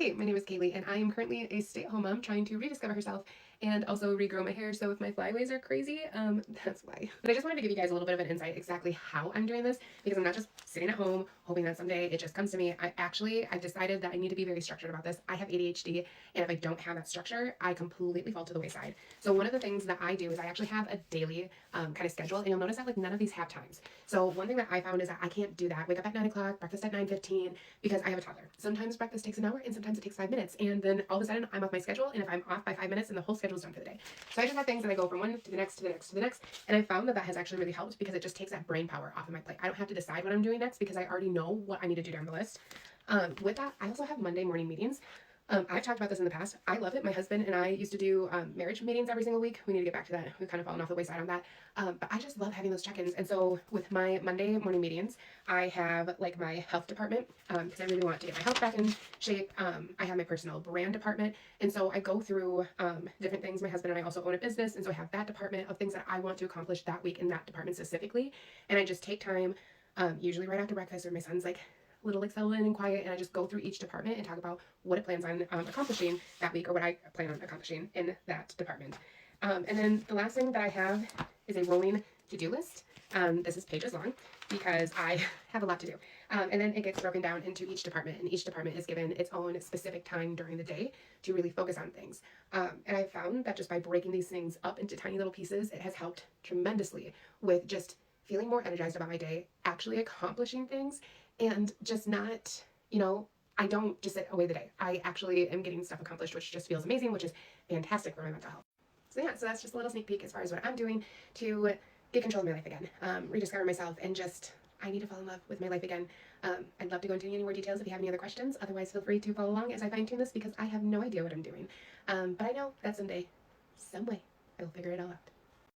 Hey, my name is Kaylee, and I am currently a stay-at-home mom trying to rediscover herself and also regrow my hair. So if my flyaways are crazy, that's why. But I just wanted to give you guys a little bit of an insight exactly how I'm doing this, because I'm not just sitting at home hoping that someday it just comes to me. I've decided that I need to be very structured about this. I have ADHD, and if I don't have that structure, I completely fall to the wayside. So one of the things that I do is I actually have a daily kind of schedule, and you'll notice that like none of these have times. So one thing that I found is that I can't do that. Wake up at 9 o'clock, breakfast at 9:15, because I have a toddler. Sometimes breakfast takes an hour, and sometimes it takes 5 minutes, and then all of a sudden I'm off my schedule, and if I'm off by 5 minutes, then the whole schedule's done for the day. So I just have things that I go from one to the next to the next to the next, and I found that that has actually really helped because it just takes that brain power off of my plate. I don't have to decide what I'm doing next because I already know what I need to do down the list. With that, I also have Monday morning meetings. I've talked about this in the past. I love it. My husband and I used to do marriage meetings every single week. We need to get back to that. We've kind of fallen off the wayside on that. But I just love having those check-ins. And so with my Monday morning meetings, I have like my health department because I really want to get my health back in shape. I have my personal brand department. And so I go through different things. My husband and I also own a business. And so I have that department of things that I want to accomplish that week in that department specifically. And I just take time, usually right after breakfast, or my son's like little like settled in and quiet, and I just go through each department and talk about what it plans on accomplishing that week, or what I plan on accomplishing in that department. And then the last thing that I have is a rolling to-do list. This is pages long because I have a lot to do. And then it gets broken down into each department, and each department is given its own specific time during the day to really focus on things. And I found that just by breaking these things up into tiny little pieces, it has helped tremendously with just feeling more energized about my day, actually accomplishing things, and just not, I don't just sit away the day. I actually am getting stuff accomplished, which just feels amazing, which is fantastic for my mental health. So yeah, so that's just a little sneak peek as far as what I'm doing to get control of my life again, rediscover myself, and just, I need to fall in love with my life again. I'd love to go into any more details if you have any other questions. Otherwise, feel free to follow along as I fine tune this because I have no idea what I'm doing. But I know that someday, some way, I will figure it all out.